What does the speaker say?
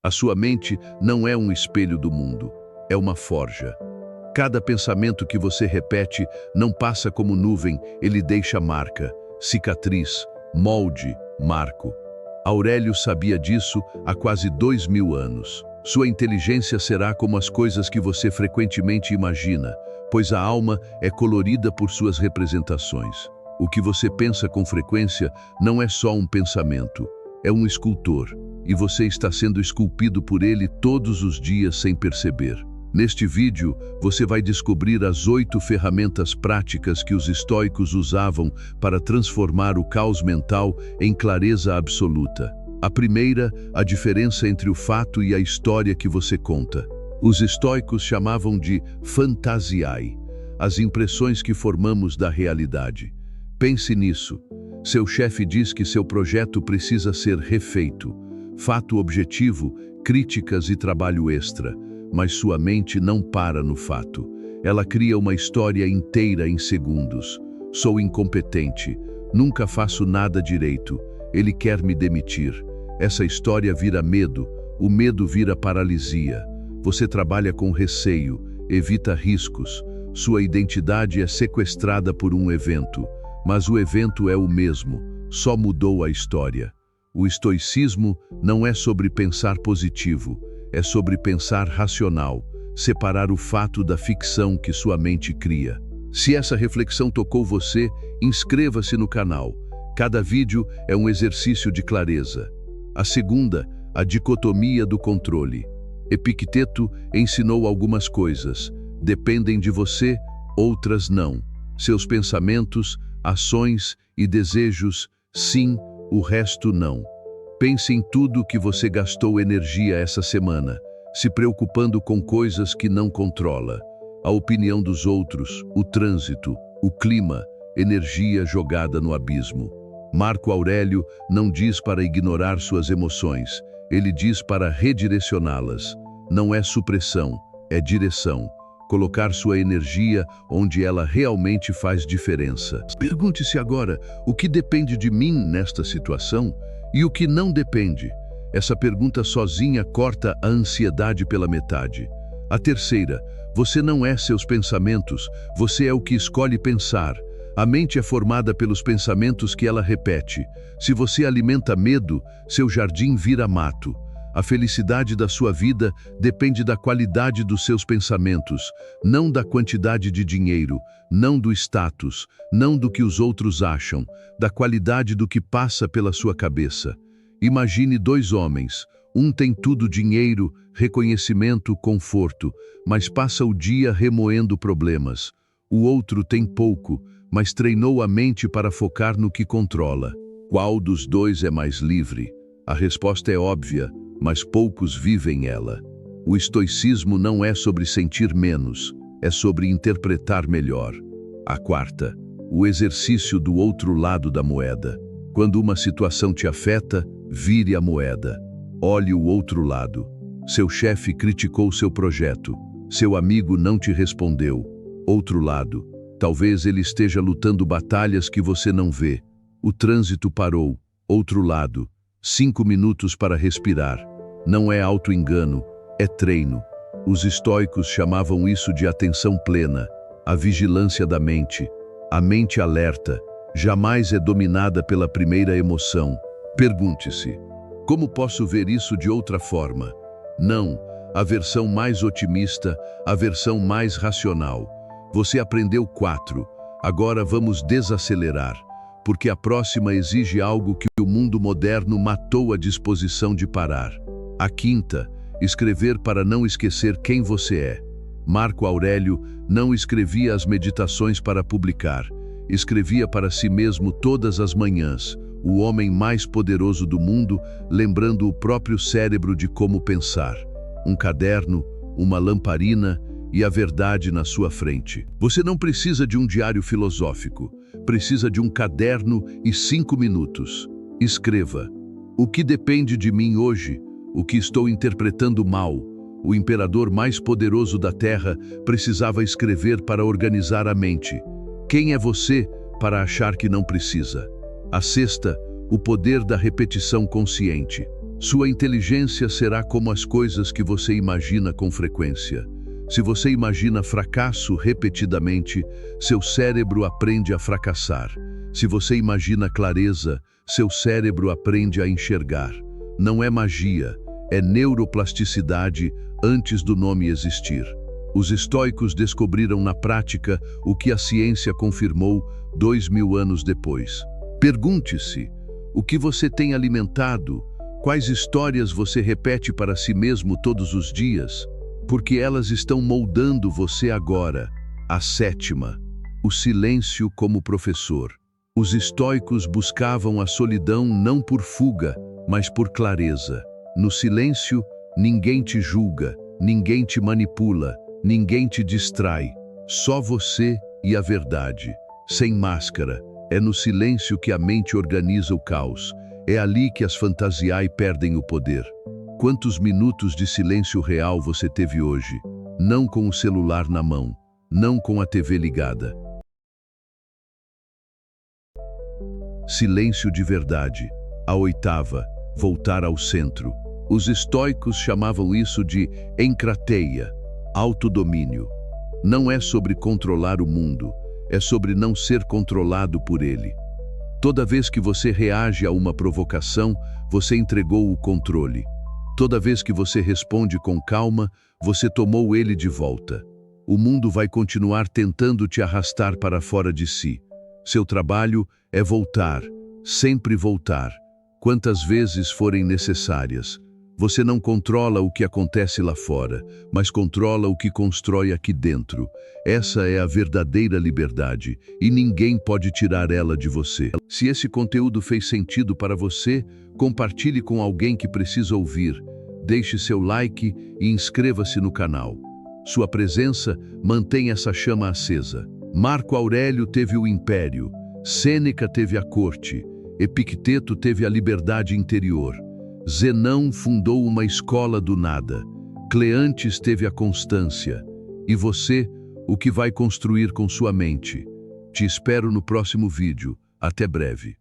A sua mente não é um espelho do mundo, é uma forja. Cada pensamento que você repete não passa como nuvem, ele deixa marca, cicatriz, molde, marco. Aurélio sabia disso há quase 2000 anos. Sua inteligência será como as coisas que você frequentemente imagina, pois a alma é colorida por suas representações. O que você pensa com frequência não é só um pensamento, é um escultor, e você está sendo esculpido por ele todos os dias sem perceber. Neste vídeo, você vai descobrir as 8 ferramentas práticas que os estoicos usavam para transformar o caos mental em clareza absoluta. A primeira, a diferença entre o fato e a história que você conta. Os estoicos chamavam de fantasiae, as impressões que formamos da realidade. Pense nisso. Seu chefe diz que seu projeto precisa ser refeito. Fato objetivo, críticas e trabalho extra. Mas sua mente não para no fato. Ela cria uma história inteira em segundos. Sou incompetente. Nunca faço nada direito. Ele quer me demitir. Essa história vira medo. O medo vira paralisia. Você trabalha com receio, evita riscos. Sua identidade é sequestrada por um evento. Mas o evento é o mesmo, só mudou a história. O estoicismo não é sobre pensar positivo, é sobre pensar racional, separar o fato da ficção que sua mente cria. Se essa reflexão tocou você, inscreva-se no canal. Cada vídeo é um exercício de clareza. A segunda, a dicotomia do controle. Epicteto ensinou algumas coisas. Dependem de você, outras não. Seus pensamentos, ações e desejos, sim, o resto não. Pense em tudo que você gastou energia essa semana, se preocupando com coisas que não controla. A opinião dos outros, o trânsito, o clima, energia jogada no abismo. Marco Aurélio não diz para ignorar suas emoções, ele diz para redirecioná-las. Não é supressão, é direção. Colocar sua energia onde ela realmente faz diferença. Pergunte-se agora, o que depende de mim nesta situação e o que não depende? Essa pergunta sozinha corta a ansiedade pela metade. A terceira, você não é seus pensamentos, você é o que escolhe pensar. A mente é formada pelos pensamentos que ela repete. Se você alimenta medo, seu jardim vira mato. A felicidade da sua vida depende da qualidade dos seus pensamentos, não da quantidade de dinheiro, não do status, não do que os outros acham, da qualidade do que passa pela sua cabeça. Imagine 2 homens, um tem tudo dinheiro, reconhecimento, conforto, mas passa o dia remoendo problemas. O outro tem pouco, mas treinou a mente para focar no que controla. Qual dos 2 é mais livre? A resposta é óbvia, mas poucos vivem ela. O estoicismo não é sobre sentir menos, é sobre interpretar melhor. A quarta, o exercício do outro lado da moeda. Quando uma situação te afeta, vire a moeda. Olhe o outro lado. Seu chefe criticou seu projeto. Seu amigo não te respondeu. Outro lado. Talvez ele esteja lutando batalhas que você não vê. O trânsito parou. Outro lado. 5 minutos para respirar. Não é auto-engano, é treino. Os estoicos chamavam isso de atenção plena, a vigilância da mente. A mente alerta, jamais é dominada pela primeira emoção. Pergunte-se, como posso ver isso de outra forma? Não, a versão mais otimista, a versão mais racional. Você aprendeu 4, agora vamos desacelerar. Porque a próxima exige algo que o mundo moderno matou a disposição de parar. A quinta, escrever para não esquecer quem você é. Marco Aurélio não escrevia as meditações para publicar, escrevia para si mesmo todas as manhãs, o homem mais poderoso do mundo, lembrando o próprio cérebro de como pensar. Um caderno, uma lamparina e a verdade na sua frente. Você não precisa de um diário filosófico, precisa de um caderno e 5 minutos. Escreva. O que depende de mim hoje? O que estou interpretando mal? O imperador mais poderoso da Terra precisava escrever para organizar a mente. Quem é você para achar que não precisa? A sexta, o poder da repetição consciente. Sua inteligência será como as coisas que você imagina com frequência. Se você imagina fracasso repetidamente, seu cérebro aprende a fracassar. Se você imagina clareza, seu cérebro aprende a enxergar. Não é magia, é neuroplasticidade antes do nome existir. Os estoicos descobriram na prática o que a ciência confirmou 2000 anos depois. Pergunte-se, o que você tem alimentado? Quais histórias você repete para si mesmo todos os dias? Porque elas estão moldando você agora. A sétima, o silêncio como professor. Os estoicos buscavam a solidão não por fuga, mas por clareza. No silêncio, ninguém te julga, ninguém te manipula, ninguém te distrai. Só você e a verdade. Sem máscara, é no silêncio que a mente organiza o caos. É ali que as fantasiai perdem o poder. Quantos minutos de silêncio real você teve hoje? Não com o celular na mão, não com a TV ligada. Silêncio de verdade. A oitava, voltar ao centro. Os estoicos chamavam isso de encrateia, autodomínio. Não é sobre controlar o mundo, é sobre não ser controlado por ele. Toda vez que você reage a uma provocação, você entregou o controle. Toda vez que você responde com calma, você tomou ele de volta. O mundo vai continuar tentando te arrastar para fora de si. Seu trabalho é voltar, sempre voltar, quantas vezes forem necessárias. Você não controla o que acontece lá fora, mas controla o que constrói aqui dentro. Essa é a verdadeira liberdade, e ninguém pode tirar ela de você. Se esse conteúdo fez sentido para você, compartilhe com alguém que precisa ouvir. Deixe seu like e inscreva-se no canal. Sua presença mantém essa chama acesa. Marco Aurélio teve o império, Sêneca teve a corte, Epicteto teve a liberdade interior. Zenão fundou uma escola do nada. Cleantes teve a constância. E você, o que vai construir com sua mente? Te espero no próximo vídeo. Até breve.